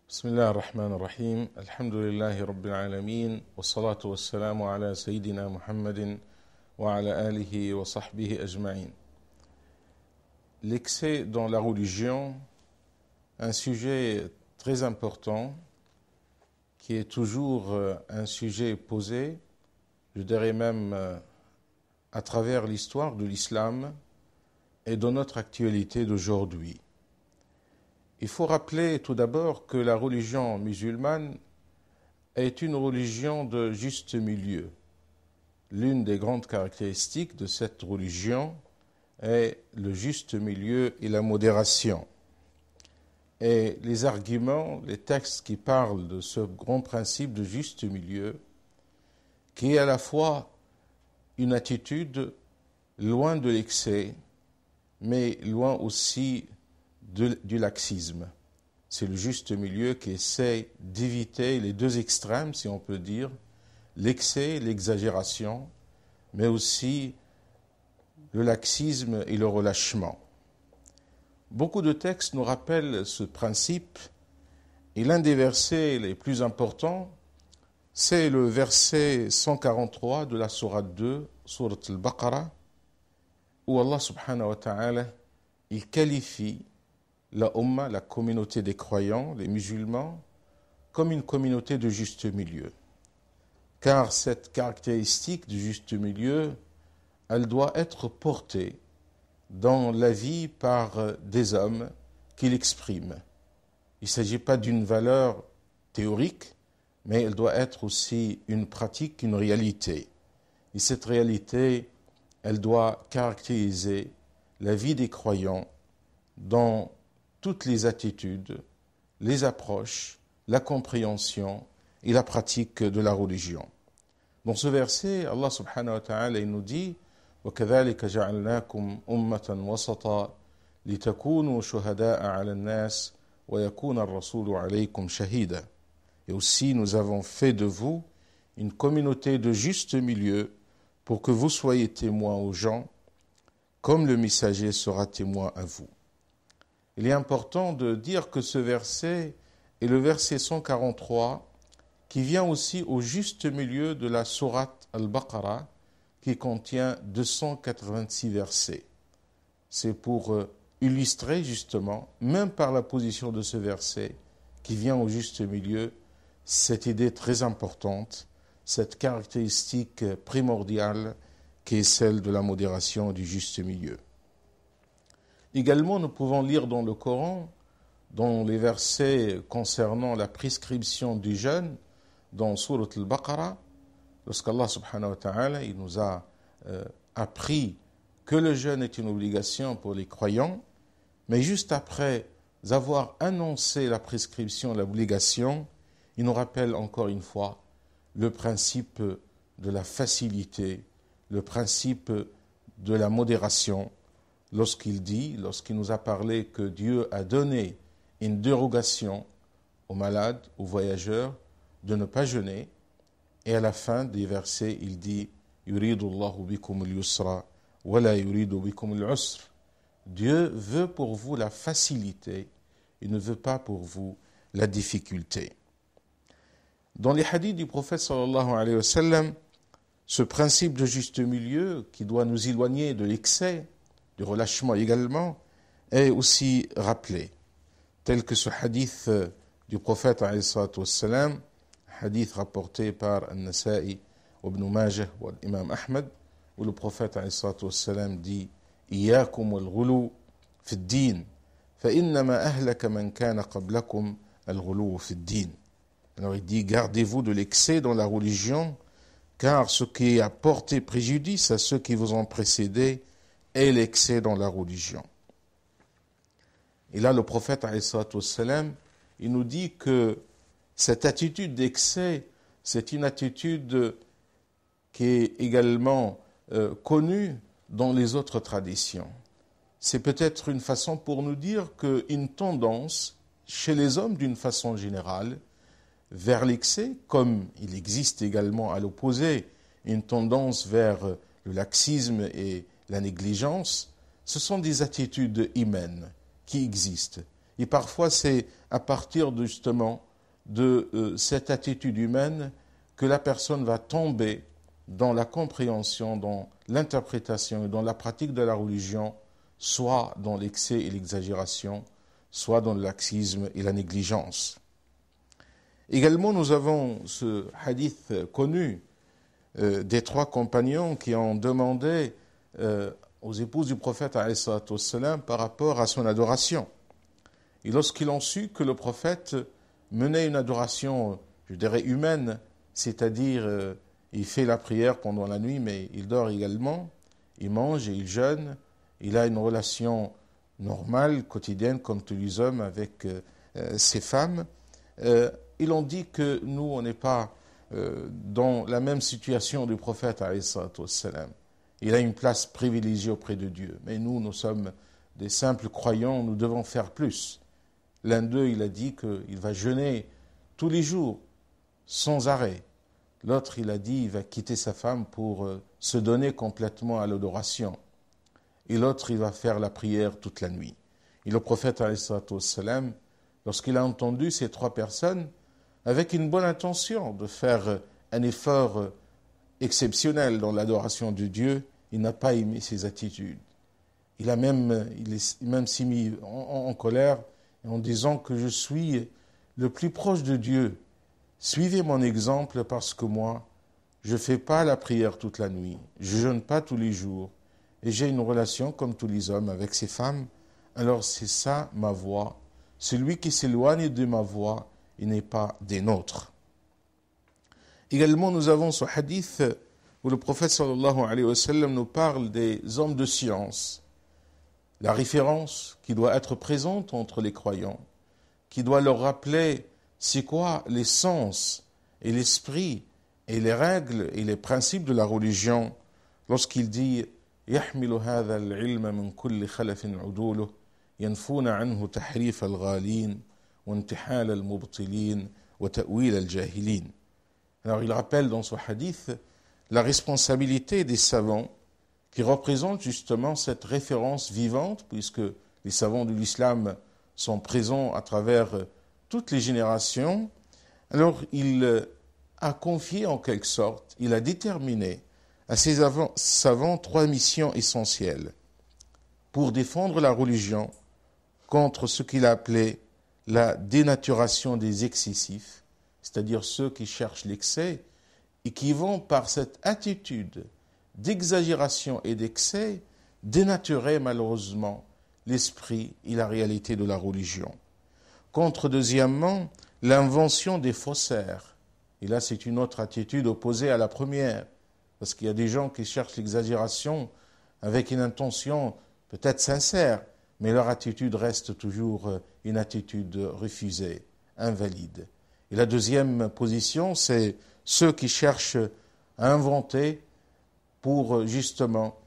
بسم الله الرحمن الرحيم الحمد لله رب العالمين والصلاة والسلام على سيدنا محمد وعلى آله وصحبه أجمعين. L'excès dans la religion, un sujet très important qui est toujours un sujet posé, je dirais même à travers l'histoire de l'islam et de notre actualité d'aujourd'hui. Il faut rappeler tout d'abord que la religion musulmane est une religion de juste milieu. L'une des grandes caractéristiques de cette religion est le juste milieu et la modération. Et les arguments, les textes qui parlent de ce grand principe de juste milieu, qui est à la fois une attitude loin de l'excès, mais loin aussi du laxisme. C'est le juste milieu qui essaie d'éviter les deux extrêmes, si on peut dire, l'excès, l'exagération, mais aussi le laxisme et le relâchement. Beaucoup de textes nous rappellent ce principe, et l'un des versets les plus importants, c'est le verset 143 de la sourate 2, sourate al-Baqarah, où Allah subhanahu wa ta'ala, il qualifie la Ummah, la communauté des croyants, les musulmans, comme une communauté de juste milieu. Car cette caractéristique du juste milieu, elle doit être portée dans la vie par des hommes qui l'expriment. Il ne s'agit pas d'une valeur théorique, mais elle doit être aussi une pratique, une réalité. Et cette réalité, elle doit caractériser la vie des croyants dans toutes les attitudes, les approches, la compréhension et la pratique de la religion. Dans ce verset, Allah subhanahu wa ta'ala nous dit وَكَذَلِكَ جَعَلْنَاكُمْ أُمَّةً وَسَطًا لِتَكُونُوا شُهَدَاءَ عَلَى النَّاسِ وَيَكُونَ الرَّسُولُ عَلَيْكُمْ شَهِيدًا. Et aussi nous avons fait de vous une communauté de juste milieu pour que vous soyez témoins aux gens, comme le messager sera témoin à vous. Il est important de dire que ce verset est le verset 143 qui vient aussi au juste milieu de la sourate al-Baqarah qui contient 286 versets. C'est pour illustrer justement, même par la position de ce verset qui vient au juste milieu, cette idée très importante, cette caractéristique primordiale qui est celle de la modération du juste milieu. Également, nous pouvons lire dans le Coran, dans les versets concernant la prescription du jeûne, dans Surat al-Baqarah, lorsqu'Allah subhanahu wa ta'ala il nous a appris que le jeûne est une obligation pour les croyants, mais juste après avoir annoncé la prescription, l'obligation, il nous rappelle encore une fois le principe de la facilité, le principe de la modération, lorsqu'il nous a parlé que Dieu a donné une dérogation aux malades, aux voyageurs, de ne pas jeûner. Et à la fin des versets, il dit « Yuridu Allahu bikum al-yusra, wa la yuridu bikum al-usr » Dieu veut pour vous la facilité, il ne veut pas pour vous la difficulté. Dans les hadiths du prophète sallallahu alayhi wa sallam, ce principe de juste milieu qui doit nous éloigner de l'excès, du relâchement également, est aussi rappelé, tel que ce hadith du prophète alayhi salatu wassalam, hadith rapporté par An-Nasa'i, Ibn Majah ou l'imam Ahmad, où le prophète alayhi salatu wassalam dit Iyakum wal-ghulu fi ad-din, fa innama ahlaka man kana qablakum al-ghulu fi ad-din. Alors il dit gardez-vous de l'excès dans la religion, car ce qui a porté préjudice à ceux qui vous ont précédés est l'excès dans la religion. Et là, le prophète, alayhi salatu wassalam, il nous dit que cette attitude d'excès, c'est une attitude qui est également connue dans les autres traditions. C'est peut-être une façon pour nous dire qu'une tendance chez les hommes d'une façon générale vers l'excès, comme il existe également à l'opposé une tendance vers le laxisme et la négligence, ce sont des attitudes humaines qui existent Et parfois, c'est à partir justement de cette attitude humaine que la personne va tomber dans la compréhension, dans l'interprétation et dans la pratique de la religion, soit dans l'excès et l'exagération, soit dans le laxisme et la négligence. Également, nous avons ce hadith connu des 3 compagnons qui ont demandé aux épouses du prophète alayhi salatu wassalam par rapport à son adoration. Et lorsqu'ils ont su que le prophète menait une adoration, je dirais, humaine, c'est-à-dire il fait la prière pendant la nuit, mais il dort également, il mange et il jeûne, il a une relation normale, quotidienne, comme tous les hommes avec ses femmes. Ils ont dit que nous, on n'est pas dans la même situation du prophète alayhi salatu wassalam. Il a une place privilégiée auprès de Dieu. Mais nous sommes des simples croyants, nous devons faire plus. L'un d'eux, il a dit qu'il va jeûner tous les jours, sans arrêt. L'autre, il a dit qu'il va quitter sa femme pour se donner complètement à l'adoration. Et l'autre, il va faire la prière toute la nuit. Et le prophète, alayhi salatu wassalam, lorsqu'il a entendu ces 3 personnes, avec une bonne intention de faire un effort exceptionnel dans l'adoration de Dieu, il n'a pas aimé ses attitudes. Il est même s'est mis en colère en disant que je suis le plus proche de Dieu. Suivez mon exemple parce que moi, je ne fais pas la prière toute la nuit, je ne jeûne pas tous les jours et j'ai une relation comme tous les hommes avec ces femmes. Alors c'est ça ma voie. Celui qui s'éloigne de ma voie, il n'est pas des nôtres. Également, nous avons ce hadith où le prophète sallallahu alayhi wa sallam nous parle des hommes de science. La référence qui doit être présente entre les croyants, qui doit leur rappeler c'est quoi l'essence et l'esprit et les règles et les principes de la religion lorsqu'il dit يحمل هذا العلم من كل خلف عدوله ينفون عنه تحريف الغالين وانتحال المبطلين وتأويل الجاهلين. Alors il rappelle dans ce hadith la responsabilité des savants qui représentent justement cette référence vivante, puisque les savants de l'islam sont présents à travers toutes les générations. Alors il a confié en quelque sorte, il a déterminé à ces savants 3 missions essentielles pour défendre la religion contre ce qu'il a appelé la dénaturation des excessifs, c'est-à-dire ceux qui cherchent l'excès et qui vont par cette attitude d'exagération et d'excès dénaturer malheureusement l'esprit et la réalité de la religion. Contre, deuxièmement, l'invention des faussaires. Et là, c'est une autre attitude opposée à la première, parce qu'il y a des gens qui cherchent l'exagération avec une intention peut-être sincère, mais leur attitude reste toujours une attitude refusée, invalide. Et la deuxième position, c'est ceux qui cherchent à inventer pour justement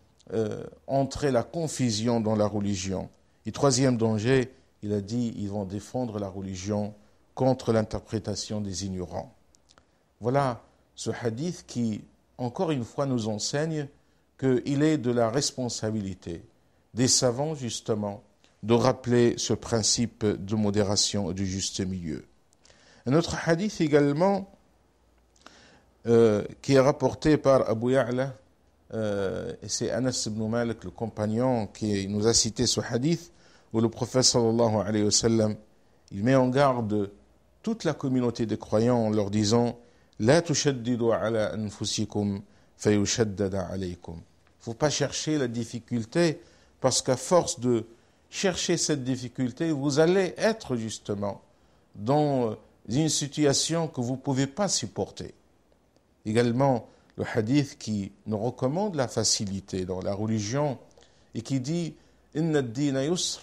entrer la confusion dans la religion. Et troisième danger, il a dit, ils vont défendre la religion contre l'interprétation des ignorants. Voilà ce hadith qui, encore une fois, nous enseigne qu'il est de la responsabilité des savants, justement, de rappeler ce principe de modération et du juste milieu. Un autre hadith également, qui est rapporté par Abu Ya'la, et c'est Anas ibn Malik, le compagnon, qui nous a cité ce hadith, où le prophète sallallahu alayhi wa sallam, il met en garde toute la communauté des croyants en leur disant « La tushaddidu ala anfusikum fayushaddada alaykum » Il ne faut pas chercher la difficulté, parce qu'à force de chercher cette difficulté, vous allez être justement dans une situation que vous ne pouvez pas supporter. Également, le hadith qui nous recommande la facilité dans la religion et qui dit « Inna ad-dina yusr,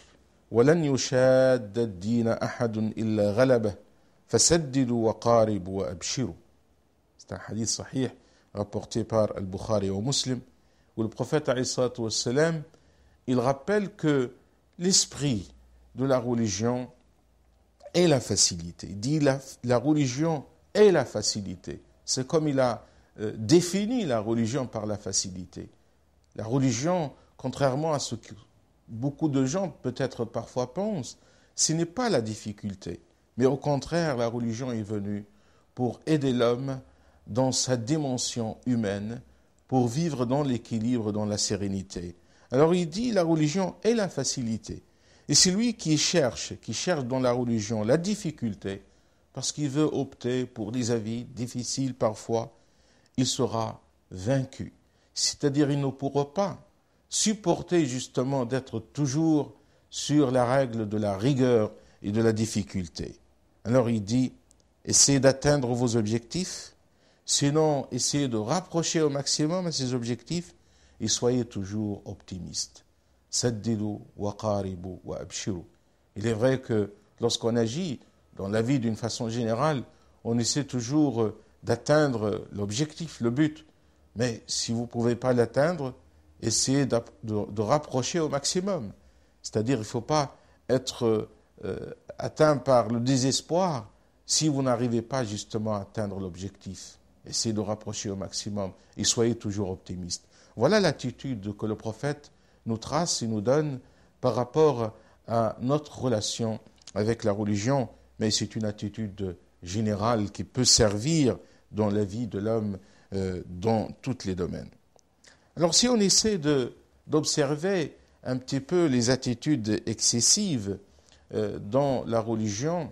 wa lan yushadda ad-dina ahadun illa ghalabah, fasaddidu wa qaribu wa abshiru » C'est un hadith sahih rapporté par Al-Bukhari et Muslim, où le prophète alayhi salatu wassalam, il rappelle que l'esprit de la religion est la facilité. Il dit la religion est la facilité. C'est comme il a défini la religion par la facilité. La religion, contrairement à ce que beaucoup de gens peut-être parfois pensent, ce n'est pas la difficulté. Mais au contraire, la religion est venue pour aider l'homme dans sa dimension humaine, pour vivre dans l'équilibre, dans la sérénité. Alors il dit, la religion est la facilité. Et c'est lui qui cherche dans la religion la difficulté, parce qu'il veut opter pour des avis difficiles parfois, il sera vaincu. C'est-à-dire, il ne pourra pas supporter justement d'être toujours sur la règle de la rigueur et de la difficulté. Alors il dit, essayez d'atteindre vos objectifs, sinon essayez de rapprocher au maximum à ces objectifs et soyez toujours optimistes. Saddidu wa qaribu wa abshiru. Il est vrai que lorsqu'on agit dans la vie d'une façon générale, on essaie toujours d'atteindre l'objectif, le but. Mais si vous ne pouvez pas l'atteindre, essayez de rapprocher au maximum. C'est-à-dire, il ne faut pas être atteint par le désespoir si vous n'arrivez pas justement à atteindre l'objectif. Essayez de rapprocher au maximum et soyez toujours optimiste. Voilà l'attitude que le prophète nous trace et nous donne par rapport à notre relation avec la religion, mais c'est une attitude générale qui peut servir dans la vie de l'homme dans tous les domaines. Alors si on essaie d'observer un petit peu les attitudes excessives dans la religion,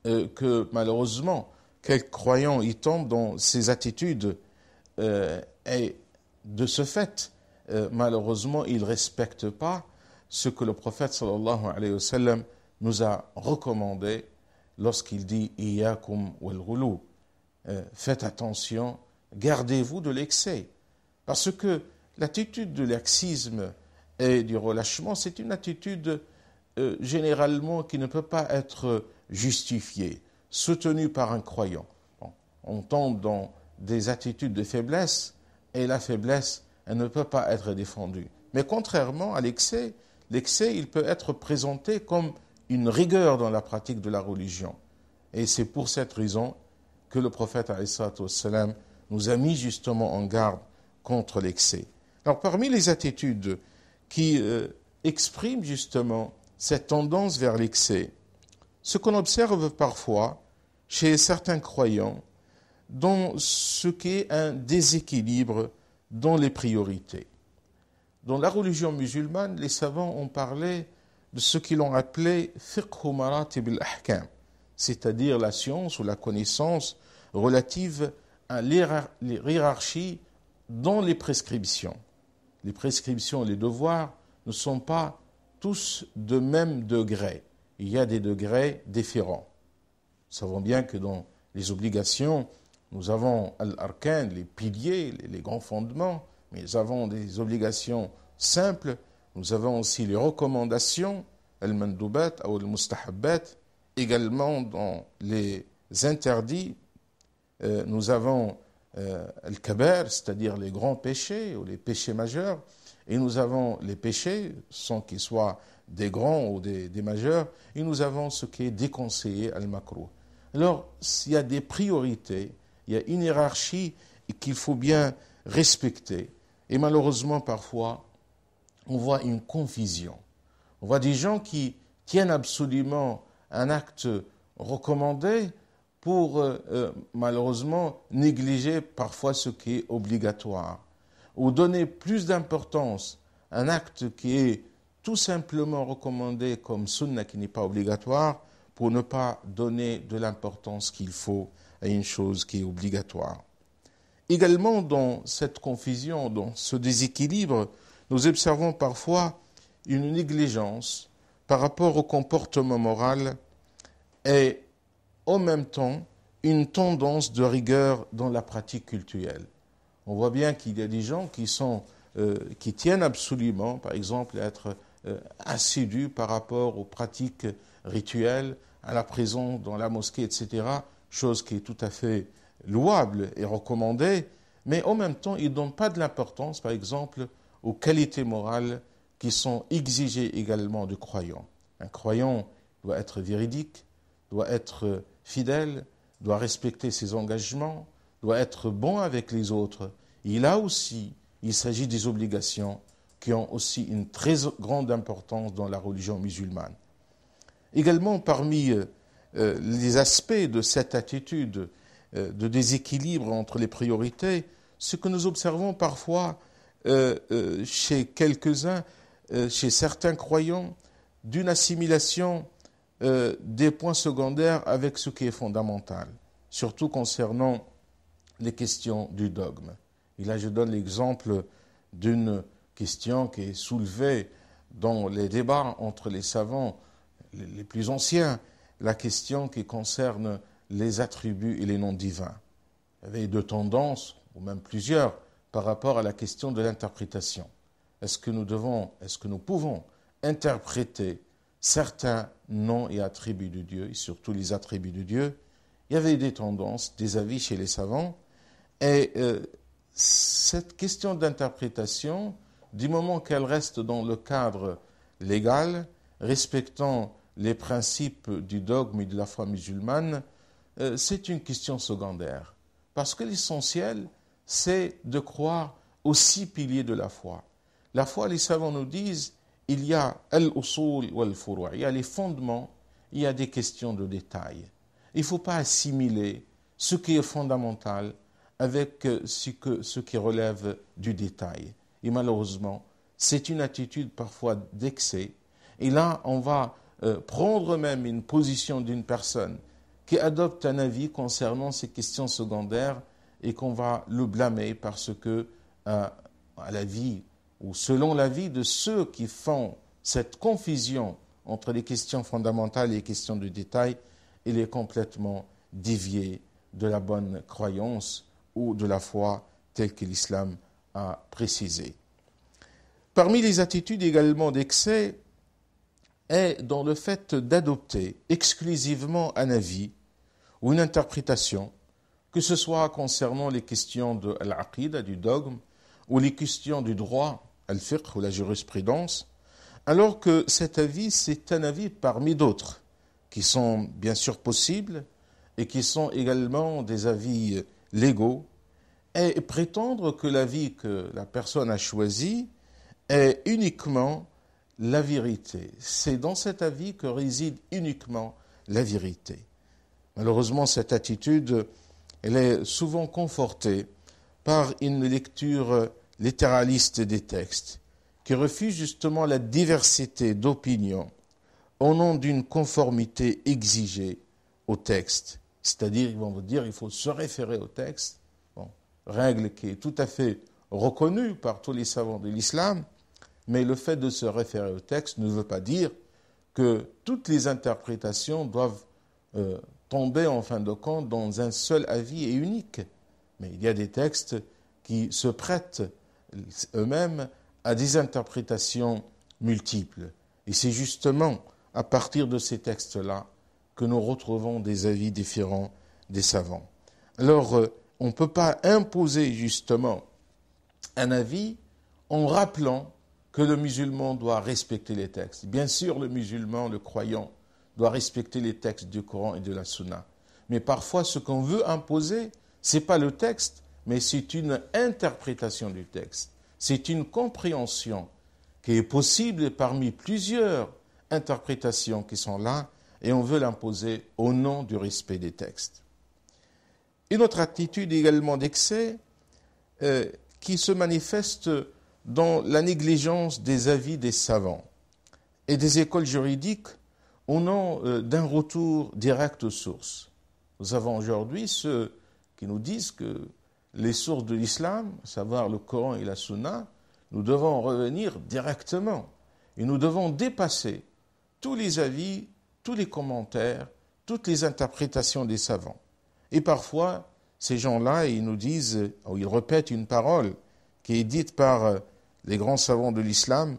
que malheureusement quelques croyants y tombent dans ces attitudes et de ce fait, malheureusement, ils ne respectent pas ce que le prophète sallallahu alayhi wa sallam nous a recommandé lorsqu'il dit « Iyakum wal ghulu » faites attention, gardez-vous de l'excès. Parce que l'attitude de laxisme et du relâchement, c'est une attitude généralement qui ne peut pas être justifiée, soutenue par un croyant. Bon, on tombe dans des attitudes de faiblesse, et la faiblesse, elle ne peut pas être défendue. Mais contrairement à l'excès, l'excès, il peut être présenté comme une rigueur dans la pratique de la religion. Et c'est pour cette raison que le prophète alayhi salatu wassalam nous a mis justement en garde contre l'excès. Alors parmi les attitudes qui expriment justement cette tendance vers l'excès, ce qu'on observe parfois chez certains croyants, dans ce qui est un déséquilibre dans les priorités. Dans la religion musulmane, les savants ont parlé de ce qu'ils ont appelé fiqhu maratib al-ahkam, c'est-à-dire la science ou la connaissance relative à l'hiérarchie dans les prescriptions. Les prescriptions et les devoirs ne sont pas tous de même degré. Il y a des degrés différents. Nous savons bien que dans les obligations, nous avons al-arkan, les piliers, les grands fondements, mais nous avons des obligations simples, nous avons aussi les recommandations, al-mandoubat ou al-mustahabbat, également dans les interdits, nous avons al-kabair, c'est-à-dire les grands péchés ou les péchés majeurs, et nous avons les péchés, sans qu'ils soient des grands ou des majeurs, et nous avons ce qui est déconseillé, al-makrouh. Alors, il y a des priorités, il y a une hiérarchie qu'il faut bien respecter. Et malheureusement, parfois, on voit une confusion. On voit des gens qui tiennent absolument un acte recommandé pour, malheureusement, négliger parfois ce qui est obligatoire. Ou donner plus d'importance à un acte qui est tout simplement recommandé comme sunna qui n'est pas obligatoire, pour ne pas donner de l'importance qu'il faut à une chose qui est obligatoire. Également, dans cette confusion, dans ce déséquilibre, nous observons parfois une négligence par rapport au comportement moral et en même temps une tendance de rigueur dans la pratique cultuelle. On voit bien qu'il y a des gens qui tiennent absolument, par exemple, à être assidus par rapport aux pratiques rituelles, à la présence dans la mosquée, etc., chose qui est tout à fait louable et recommandée, mais en même temps, ils ne donnent pas de l'importance, par exemple, aux qualités morales qui sont exigées également du croyant. Un croyant doit être véridique, doit être fidèle, doit respecter ses engagements, doit être bon avec les autres. Et là aussi, il s'agit des obligations qui ont aussi une très grande importance dans la religion musulmane. Également, parmi les aspects de cette attitude de déséquilibre entre les priorités, ce que nous observons parfois chez quelques-uns, chez certains croyants, d'une assimilation des points secondaires avec ce qui est fondamental, surtout concernant les questions du dogme. Et là, je donne l'exemple d'une question qui est soulevée dans les débats entre les savants les plus anciens, la question qui concerne les attributs et les noms divins. Il y avait deux tendances, ou même plusieurs, par rapport à la question de l'interprétation. Est-ce que nous pouvons interpréter certains noms et attributs de Dieu, et surtout les attributs de Dieu? Il y avait des tendances, des avis chez les savants, et cette question d'interprétation, du moment qu'elle reste dans le cadre légal, respectant les principes du dogme et de la foi musulmane, c'est une question secondaire. Parce que l'essentiel, c'est de croire aux 6 piliers de la foi. La foi, les savants nous disent, il y a al-usul wal-furu', il y a les fondements, il y a des questions de détail. Il ne faut pas assimiler ce qui est fondamental avec ce qui relève du détail. Et malheureusement, c'est une attitude parfois d'excès. Et là, on va prendre même une position d'une personne qui adopte un avis concernant ces questions secondaires et qu'on va le blâmer parce que, à l'avis ou selon l'avis de ceux qui font cette confusion entre les questions fondamentales et les questions de détail, il est complètement dévié de la bonne croyance ou de la foi telle que l'islam a précisé. Parmi les attitudes également d'excès est dans le fait d'adopter exclusivement un avis ou une interprétation, que ce soit concernant les questions de l'aqida, du dogme, ou les questions du droit, al-fiqh ou la jurisprudence, alors que cet avis, c'est un avis parmi d'autres, qui sont bien sûr possibles et qui sont également des avis légaux, et prétendre que l'avis que la personne a choisi est uniquement la vérité. C'est dans cet avis que réside uniquement la vérité. Malheureusement, cette attitude, elle est souvent confortée par une lecture littéraliste des textes, qui refuse justement la diversité d'opinions au nom d'une conformité exigée au texte. C'est-à-dire, ils vont vous dire, il faut se référer au texte, règle qui est tout à fait reconnue par tous les savants de l'islam, mais le fait de se référer au texte ne veut pas dire que toutes les interprétations doivent tomber en fin de compte dans un seul avis et unique. Mais il y a des textes qui se prêtent eux-mêmes à des interprétations multiples. Et c'est justement à partir de ces textes-là que nous retrouvons des avis différents des savants. Alors, on ne peut pas imposer justement un avis en rappelant que le musulman doit respecter les textes. Bien sûr, le musulman, le croyant, doit respecter les textes du Coran et de la Sunna. Mais parfois, ce qu'on veut imposer, ce n'est pas le texte, mais c'est une interprétation du texte. C'est une compréhension qui est possible parmi plusieurs interprétations qui sont là, et on veut l'imposer au nom du respect des textes. Une autre attitude également d'excès qui se manifeste dans la négligence des avis des savants et des écoles juridiques au nom d'un retour direct aux sources. Nous avons aujourd'hui ceux qui nous disent que les sources de l'islam, à savoir le Coran et la Sunna, nous devons revenir directement et nous devons dépasser tous les avis, tous les commentaires, toutes les interprétations des savants. Et parfois, ces gens-là, ils nous disent, ou ils répètent une parole qui est dite par les grands savants de l'islam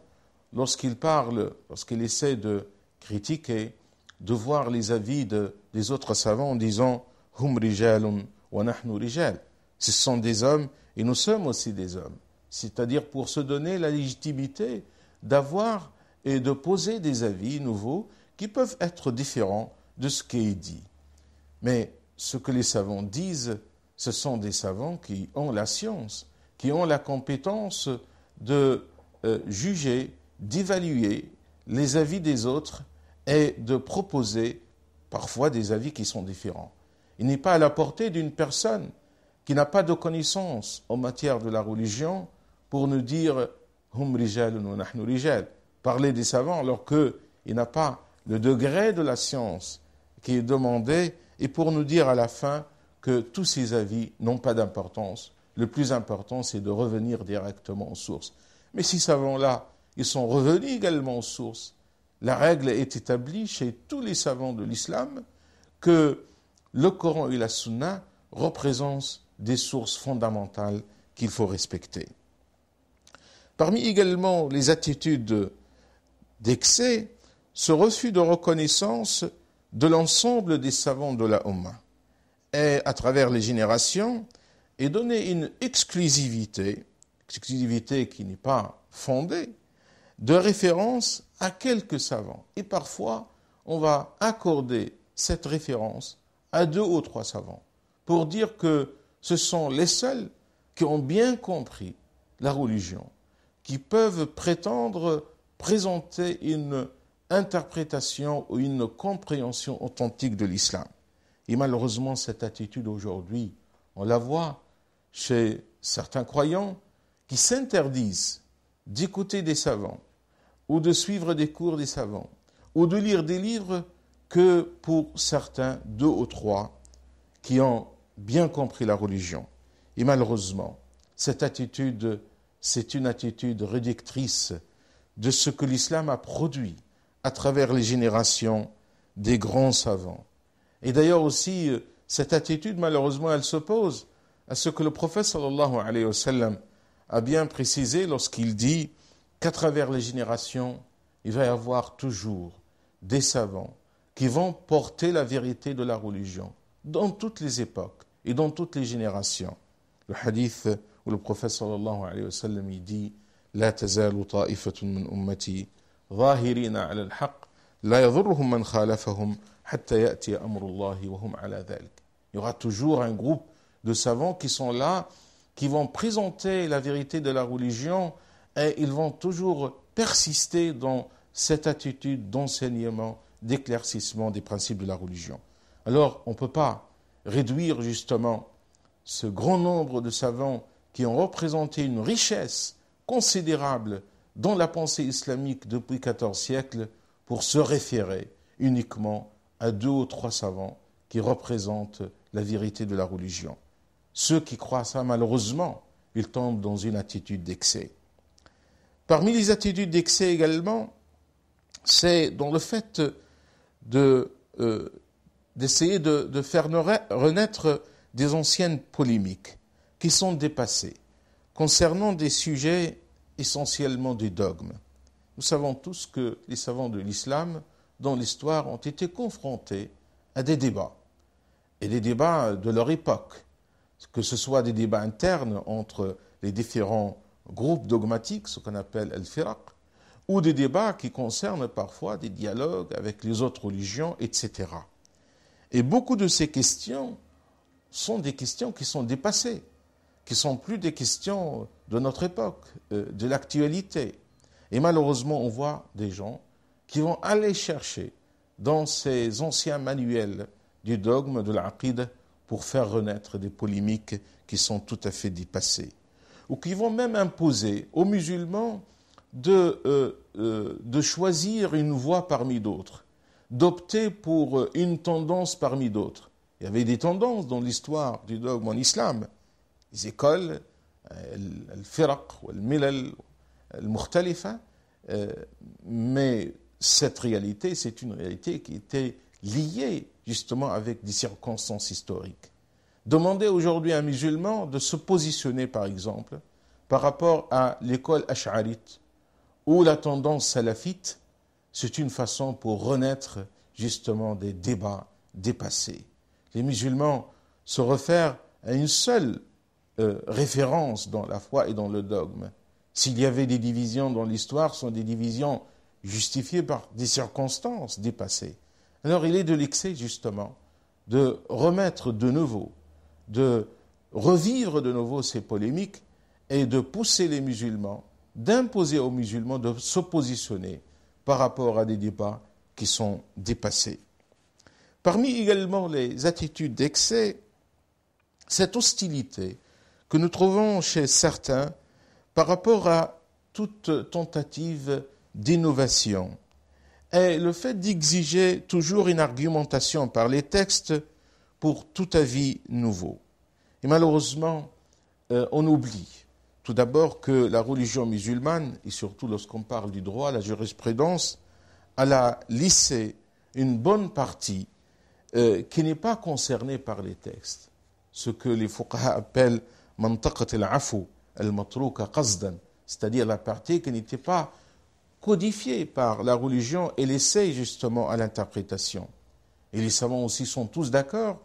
lorsqu'ils parlent, lorsqu'ils essaient de critiquer, de voir les avis des autres savants en disant « Hum rijalun wa nahnu rijal ». Ce sont des hommes et nous sommes aussi des hommes. C'est-à-dire pour se donner la légitimité d'avoir et de poser des avis nouveaux qui peuvent être différents de ce qui est dit. Mais ce que les savants disent, ce sont des savants qui ont la science, qui ont la compétence de juger, d'évaluer les avis des autres et de proposer parfois des avis qui sont différents. Il n'est pas à la portée d'une personne qui n'a pas de connaissance en matière de la religion pour nous dire « Hum rijalun wa nahnu rijal », parler des savants alors qu'il n'a pas le degré de la science qui est demandé, et pour nous dire à la fin que tous ces avis n'ont pas d'importance. Le plus important, c'est de revenir directement aux sources. Mais ces savants-là, ils sont revenus également aux sources. La règle est établie chez tous les savants de l'islam que le Coran et la Sunna représentent des sources fondamentales qu'il faut respecter. Parmi également les attitudes d'excès, ce refus de reconnaissance de l'ensemble des savants de la Ummah et à travers les générations et donner une exclusivité qui n'est pas fondée, de référence à quelques savants. Et parfois, on va accorder cette référence à 2 ou 3 savants pour dire que ce sont les seuls qui ont bien compris la religion, qui peuvent prétendre présenter une interprétation ou une compréhension authentique de l'islam. Et malheureusement, cette attitude aujourd'hui, on la voit chez certains croyants qui s'interdisent d'écouter des savants ou de suivre des cours des savants ou de lire des livres que pour certains 2 ou 3 qui ont bien compris la religion. Et malheureusement, cette attitude, c'est une attitude réductrice de ce que l'islam a produit à travers les générations des grands savants. Et d'ailleurs aussi, cette attitude, malheureusement, elle s'oppose à ce que le prophète sallallahu alayhi wa sallam a bien précisé lorsqu'il dit qu'à travers les générations, il va y avoir toujours des savants qui vont porter la vérité de la religion dans toutes les époques et dans toutes les générations. Le hadith où le prophète sallallahu alayhi wa sallam il dit لا تزال طائفة من أمتي ظاهرين على الحق لا يضرهم من خالفهم حتى يأتي أمر الله وهم على ذلك. Il y aura toujours un groupe de savants qui sont là, qui vont présenter la vérité de la religion et ils vont toujours persister dans cette attitude d'enseignement, d'éclaircissement des principes de la religion. Alors, on ne peut pas réduire justement ce grand nombre de savants qui ont représenté une richesse considérable dans la pensée islamique depuis 14 siècles pour se référer uniquement à 2 ou 3 savants qui représentent la vérité de la religion. Ceux qui croient ça, malheureusement, ils tombent dans une attitude d'excès. Parmi les attitudes d'excès également, c'est dans le fait d'essayer de faire renaître des anciennes polémiques qui sont dépassées concernant des sujets essentiellement des dogmes. Nous savons tous que les savants de l'islam, dans l'histoire, ont été confrontés à des débats, et des débats de leur époque, que ce soit des débats internes entre les différents groupes dogmatiques, ce qu'on appelle al-firaq, ou des débats qui concernent parfois des dialogues avec les autres religions, etc. Et beaucoup de ces questions sont des questions qui sont dépassées, qui ne sont plus des questions de notre époque, de l'actualité. Et malheureusement, on voit des gens qui vont aller chercher dans ces anciens manuels du dogme, de l'aqid, pour faire renaître des polémiques qui sont tout à fait dépassées. Ou qui vont même imposer aux musulmans de choisir une voie parmi d'autres, d'opter pour une tendance parmi d'autres. Il y avait des tendances dans l'histoire du dogme en islam. Les écoles, al-firaq, al-milal, al-mukhtalifa, mais cette réalité, c'est une réalité qui était liée justement avec des circonstances historiques. Demander aujourd'hui à un musulman de se positionner, par exemple, par rapport à l'école ash'arite ou la tendance salafite, c'est une façon pour renaître justement des débats dépassés. Les musulmans se réfèrent à une seule référence dans la foi et dans le dogme. S'il y avait des divisions dans l'histoire, ce sont des divisions justifiées par des circonstances dépassées. Alors il est de l'excès justement de remettre de nouveau, de revivre de nouveau ces polémiques et de pousser les musulmans, d'imposer aux musulmans de se positionner par rapport à des débats qui sont dépassées. Parmi également les attitudes d'excès, cette hostilité que nous trouvons chez certains par rapport à toute tentative d'innovation est le fait d'exiger toujours une argumentation par les textes pour tout avis nouveau. Et malheureusement, on oublie tout d'abord que la religion musulmane, et surtout lorsqu'on parle du droit, la jurisprudence, elle a lissé une bonne partie qui n'est pas concernée par les textes. Ce que les fuqaha appellent « mantaqat al-afu al-matruka qasdan », c'est-à-dire la partie qui n'était pas codifiée par la religion et laissée justement à l'interprétation. Et les savants aussi sont tous d'accord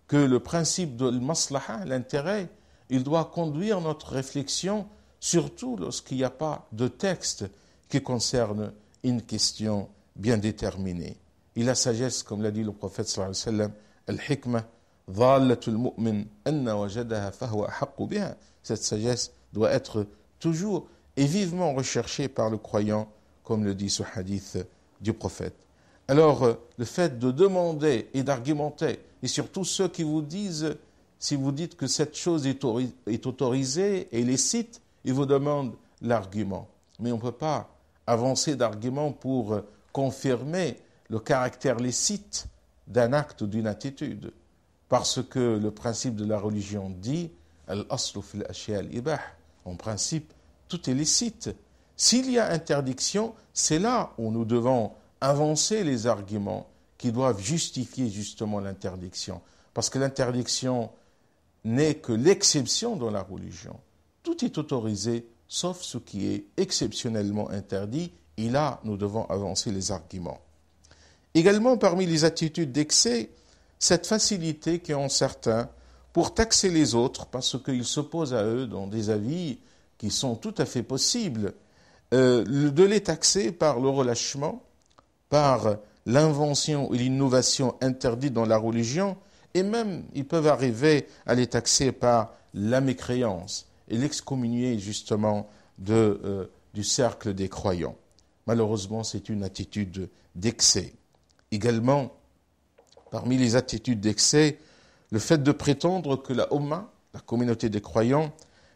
que le principe de l'maslaha, l'intérêt, il doit conduire notre réflexion, surtout lorsqu'il n'y a pas de texte qui concerne une question bien déterminée. Et la sagesse, comme l'a dit le prophète sallallahu alayhi wa sallam, al-hikmah, dhalatul mu'min, anna wajadaha fahuwa ahaqqu biha. Cette sagesse doit être toujours et vivement recherchée par le croyant, comme le dit ce hadith du prophète. Alors, le fait de demander et d'argumenter, et surtout ceux qui vous disent, si vous dites que cette chose est autorisée et licite, ils vous demandent l'argument. Mais on ne peut pas avancer d'argument pour confirmer le caractère licite d'un acte ou d'une attitude. Parce que le principe de la religion dit « al-aslu fil ashya al-ibah ». En principe, tout est licite. S'il y a interdiction, c'est là où nous devons avancer les arguments qui doivent justifier justement l'interdiction. Parce que l'interdiction n'est que l'exception dans la religion. Tout est autorisé, sauf ce qui est exceptionnellement interdit, et là, nous devons avancer les arguments. Également, parmi les attitudes d'excès, cette facilité qu'ont certains pour taxer les autres, parce qu'ils s'opposent à eux dans des avis qui sont tout à fait possibles, de les taxer par le relâchement, par l'invention et l'innovation interdite dans la religion, et même ils peuvent arriver à les taxer par la mécréance et l'excommunier justement du cercle des croyants. Malheureusement, c'est une attitude d'excès. Également, parmi les attitudes d'excès, le fait de prétendre que la Ummah, la communauté des croyants,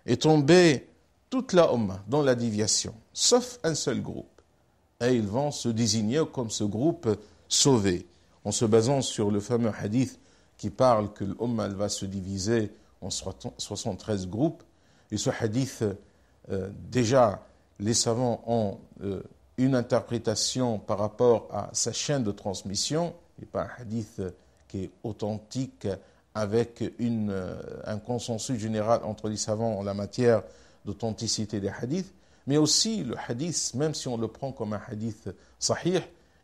est tombée, toute la Ummah, dans la déviation, sauf un seul groupe. Et ils vont se désigner comme ce groupe sauvé, en se basant sur le fameux hadith qui parle que l'Ummah va se diviser en 73 groupes. Et ce hadith, déjà, les savants ont une interprétation par rapport à sa chaîne de transmission, et pas un hadith qui est authentique avec un consensus général entre les savants en la matière d'authenticité des hadiths, mais aussi le hadith, même si on le prend comme un hadith sahih,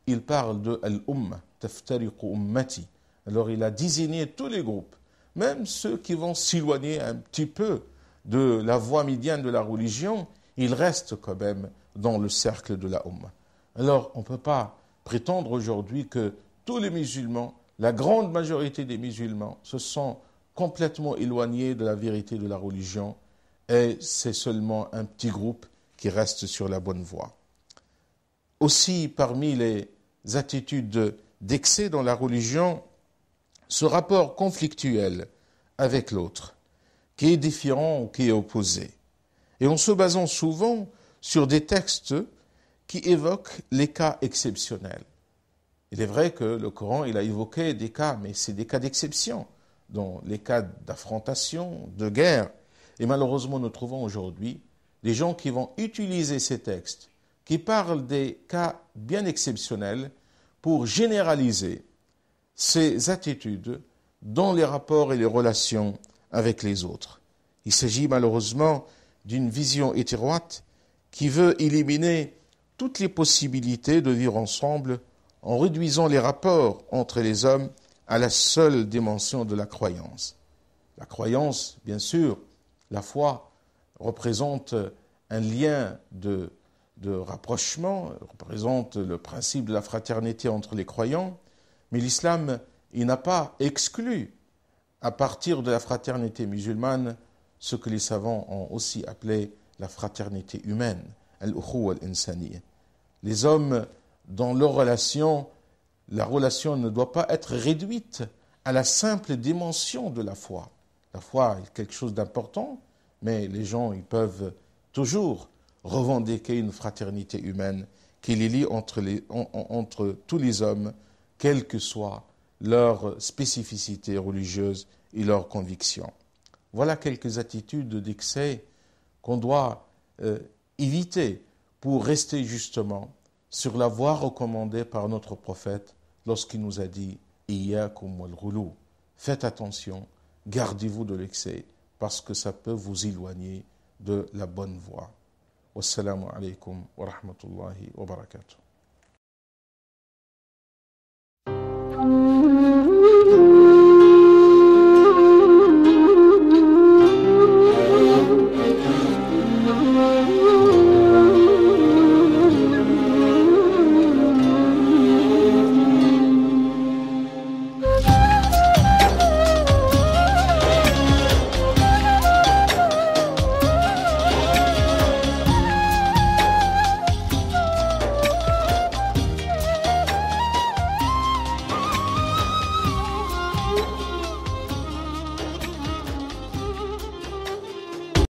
il parle de al-ummah, taftariqu ummati. Alors il a désigné tous les groupes, même ceux qui vont s'éloigner un petit peu de la voie médiane de la religion, ils restent quand même dans le cercle de la ummah. Alors on ne peut pas prétendre aujourd'hui que tous les musulmans, la grande majorité des musulmans, se sont complètement éloignés de la vérité de la religion, et c'est seulement un petit groupe qui reste sur la bonne voie. Aussi, parmi les attitudes d'excès dans la religion, ce rapport conflictuel avec l'autre, qui est différent ou qui est opposé. Et en se basant souvent sur des textes qui évoquent les cas exceptionnels. Il est vrai que le Coran, il a évoqué des cas, mais c'est des cas d'exception, dans les cas d'affrontation, de guerre. Et malheureusement, nous trouvons aujourd'hui des gens qui vont utiliser ces textes, qui parlent des cas bien exceptionnels pour généraliser ces attitudes dans les rapports et les relations avec les autres. Il s'agit malheureusement d'une vision hétéroïde qui veut éliminer toutes les possibilités de vivre ensemble en réduisant les rapports entre les hommes à la seule dimension de la croyance. La croyance, bien sûr, la foi représente un lien de rapprochement, représente le principe de la fraternité entre les croyants, mais l'islam, il n'a pas exclu, à partir de la fraternité musulmane, ce que les savants ont aussi appelé la fraternité humaine, al-ukhuwa al-insaniya. Les hommes, dans leurs relations, la relation ne doit pas être réduite à la simple dimension de la foi. La foi est quelque chose d'important, mais les gens ils peuvent toujours revendiquer une fraternité humaine qui les lie entre tous les hommes, quelle que soit leur spécificité religieuse et leurs convictions. Voilà quelques attitudes d'excès qu'on doit éviter pour rester justement sur la voie recommandée par notre prophète lorsqu'il nous a dit « Iyyakum wal ghulu » faites attention, gardez-vous de l'excès parce que ça peut vous éloigner de la bonne voie. Wassalamu alaikum wa rahmatullahi wa barakatuh.